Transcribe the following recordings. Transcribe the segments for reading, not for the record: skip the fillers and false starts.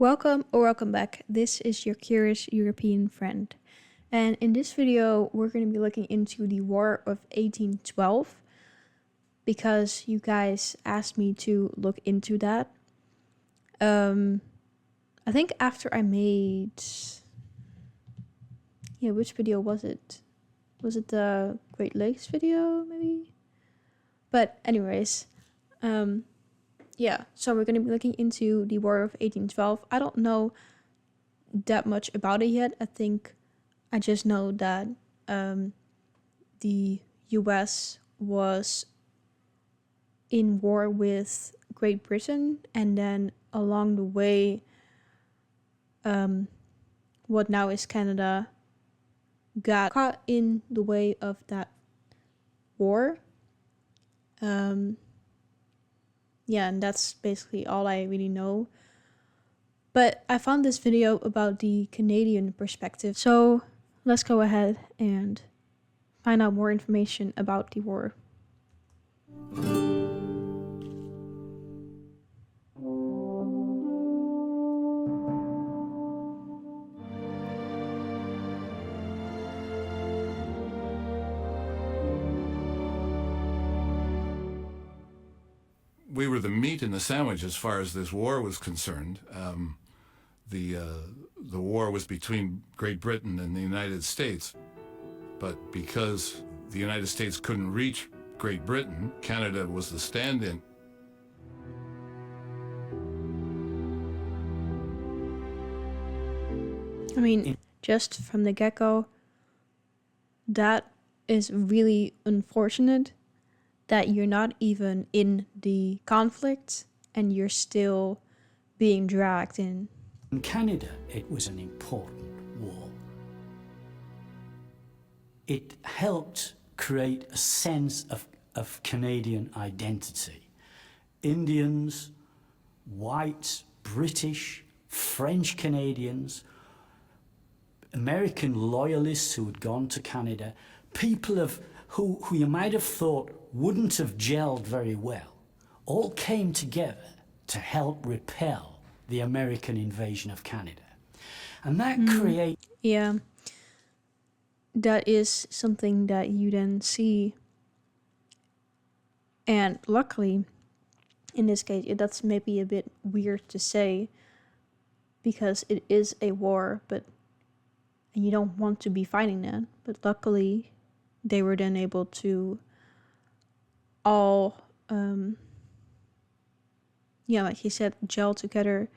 Welcome or welcome back. This is your curious European friend. And in this video, we're going to be looking into the War of 1812 because you guys asked me to look into that. I think after I made... which video was it? Was it the Great Lakes video, maybe? But anyways, so we're going to be looking into the War of 1812. I don't know that much about it yet. I think I just know that the US was in war with Great Britain, and then along the way, what now is Canada got caught in the way of that war. And that's basically all I really know. But I found this video about the Canadian perspective. So let's go ahead and find out more information about the war. We were the meat in the sandwich as far as this war was concerned. The war was between Great Britain and the United States, but because the United States couldn't reach Great Britain, Canada was the stand-in. I mean, just from the get-go, that is really unfortunate that you're not even in the conflict and you're still being dragged in. In Canada, it was an important war. It helped create a sense of Canadian identity. Indians, whites, British, French Canadians, American loyalists who had gone to Canada, people who you might have thought wouldn't have gelled very well, all came together to help repel the American invasion of Canada. And that created... Yeah, that is something that you then see. And luckily, in this case, that's maybe a bit weird to say because it is a war, and you don't want to be fighting that. But luckily, they were then able to all, like he said, gel together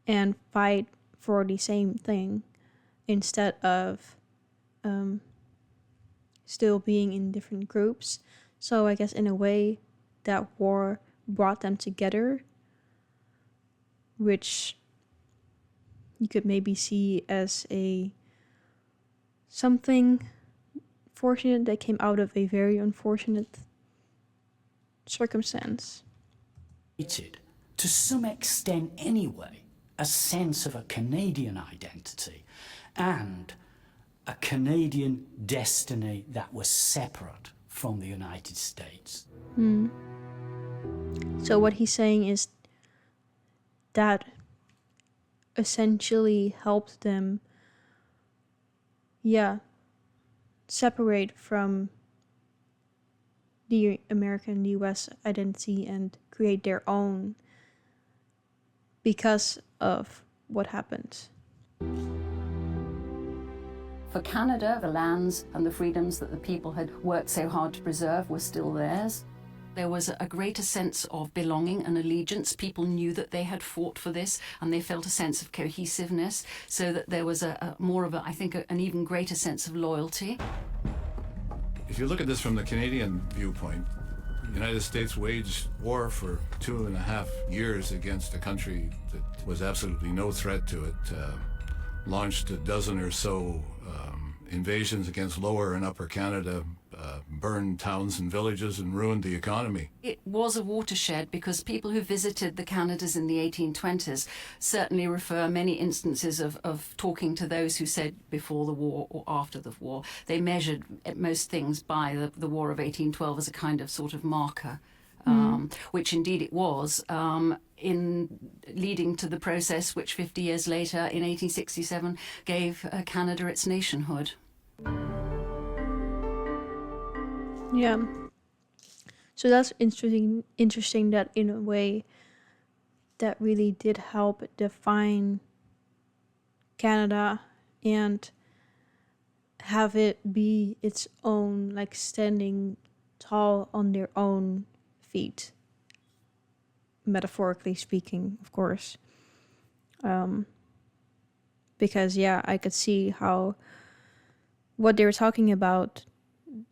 and fight for the same thing instead of still being in different groups. So I guess in a way that war brought them together, which you could maybe see as something fortunate that came out of a very unfortunate circumstance. To some extent anyway, a sense of a Canadian identity and a Canadian destiny that was separate from the United States. So what he's saying is that essentially helped them, separate from the American, the US identity and create their own because of what happened. For Canada, the lands and the freedoms that the people had worked so hard to preserve were still theirs. There was a greater sense of belonging and allegiance. People knew that they had fought for this and they felt a sense of cohesiveness, so that there was an even greater sense of loyalty. If you look at this from the Canadian viewpoint, the United States waged war for 2.5 years against a country that was absolutely no threat to it, launched a dozen or so invasions against Lower and Upper Canada, burned towns and villages and ruined the economy. It was a watershed because people who visited the Canadas in the 1820s certainly refer many instances of talking to those who said before the war or after the war. They measured most things by the War of 1812 as a kind of sort of marker which indeed it was, in leading to the process which 50 years later, in 1867, gave Canada its nationhood. Yeah. So that's interesting that in a way that really did help define Canada and have it be its own, like standing tall on their own feet, metaphorically speaking, of course. Because yeah, I could see how what they were talking about,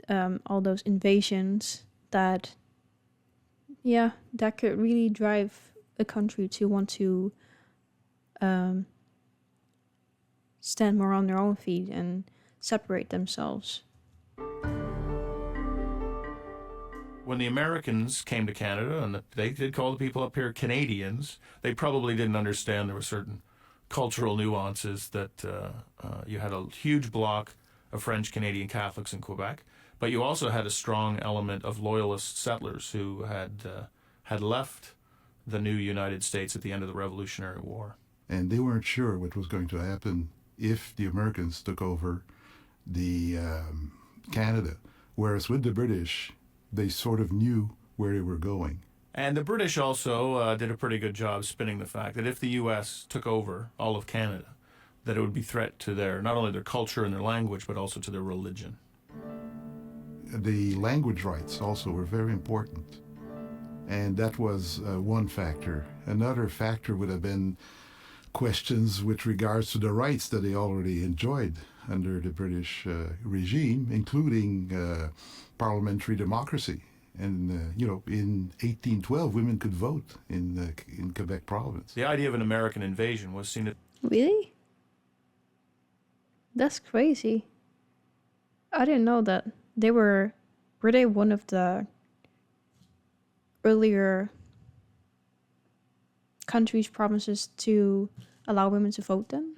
all those invasions, that could really drive a country to want to stand more on their own feet and separate themselves. When the Americans came to Canada, and they did call the people up here Canadians, they probably didn't understand there were certain cultural nuances that you had a huge block of French Canadian Catholics in Quebec, but you also had a strong element of loyalist settlers who had left the new United States at the end of the Revolutionary War. And they weren't sure what was going to happen if the Americans took over the Canada, whereas with the British, they sort of knew where they were going. And the British also did a pretty good job spinning the fact that if the U.S. took over all of Canada, that it would be a threat to not only their culture and their language, but also to their religion. The language rights also were very important. And that was one factor. Another factor would have been questions with regards to the rights that they already enjoyed under the British regime, including parliamentary democracy. And, in 1812, women could vote in Quebec province. The idea of an American invasion was seen as... Really? That's crazy. I didn't know that. Were they one of the earlier countries, provinces to allow women to vote then?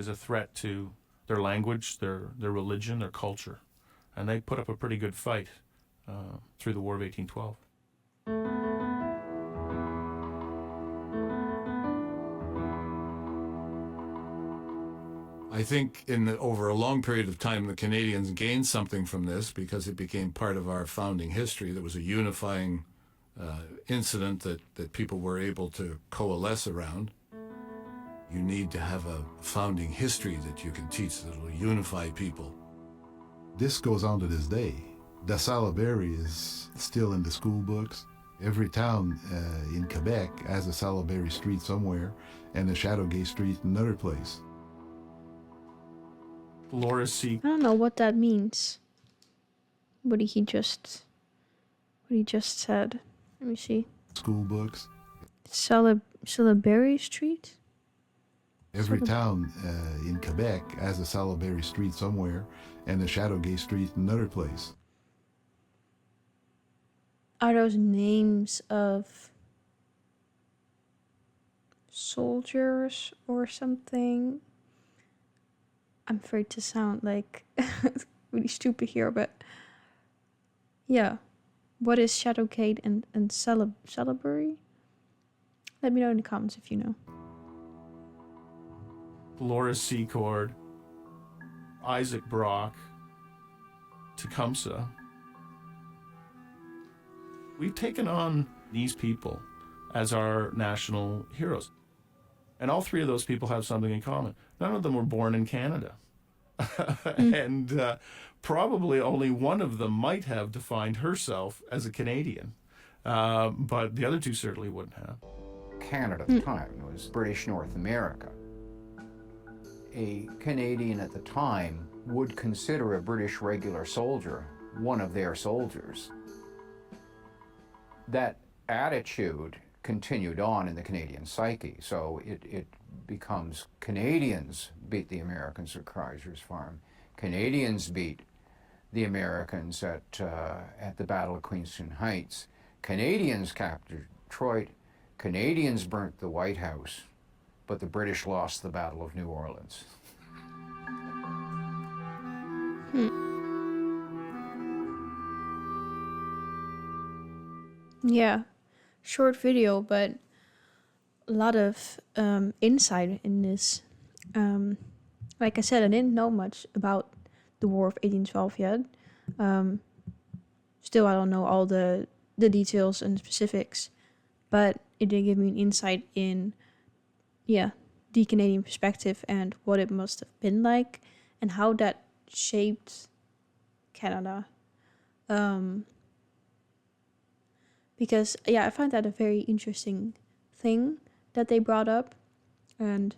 as a threat to their language, their religion, their culture. And they put up a pretty good fight through the War of 1812. I think over a long period of time, the Canadians gained something from this because it became part of our founding history. There was a unifying incident that people were able to coalesce around. You need to have a founding history that you can teach that will unify people. This goes on to this day. The Salaberry is still in the school books. Every town in Quebec has a Salaberry street somewhere and a Shadowgate street in another place. Laura C. I don't know what that means. What he just said. Let me see. School books. Salaberry Street? Every town in Quebec has a Salaberry street somewhere and a Shadowgate street in another place. Are those names of soldiers or something? I'm afraid to sound like really stupid here, but yeah. What is Shadowgate and Salaberry? Let me know in the comments if you know. Laura Secord, Isaac Brock, Tecumseh. We've taken on these people as our national heroes. And all three of those people have something in common. None of them were born in Canada. And probably only one of them might have defined herself as a Canadian. But the other two certainly wouldn't have. Canada at the time was British North America. A Canadian at the time would consider a British regular soldier one of their soldiers. That attitude continued on in the Canadian psyche, so it becomes Canadians beat the Americans at Chrysler's Farm. Canadians beat the Americans at the Battle of Queenston Heights. Canadians captured Detroit. Canadians burnt the White House, but the British lost the Battle of New Orleans. Yeah, short video, but a lot of insight in this. Um, like I said, I didn't know much about the War of 1812 yet. Um, Still, I don't know all the details and specifics, but it did give me an insight in, yeah, the Canadian perspective and what it must have been like and how that shaped Canada. Um, because, yeah, I find that a very interesting thing that they brought up. And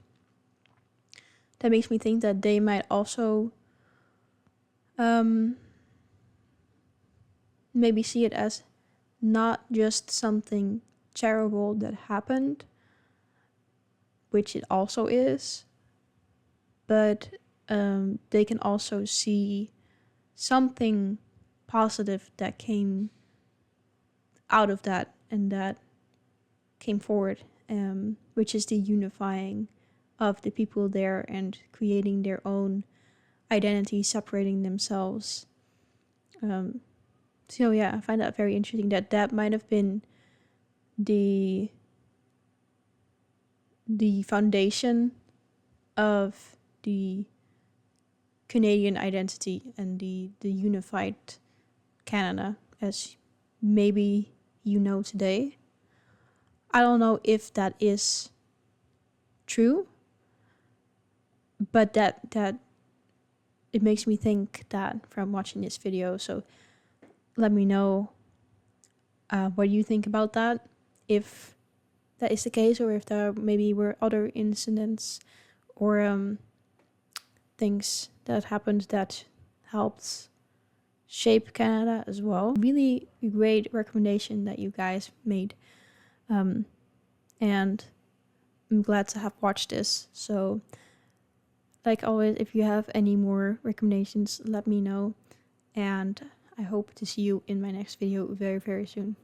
that makes me think that they might also um, maybe see it as not just something terrible that happened, which it also is, but they can also see something positive that came out of that and that came forward, which is the unifying of the people there and creating their own identity, separating themselves. So yeah, I find that very interesting that that might have been the foundation of the Canadian identity and the unified Canada as maybe you know today. I don't know if that is true, but that it makes me think that from watching this video. So let me know what you think about that, if that is the case, or if there maybe were other incidents or things that happened that helped shape Canada as well. Really great recommendation that you guys made. And I'm glad to have watched this. So, like always, if you have any more recommendations, let me know. And I hope to see you in my next video very, very soon.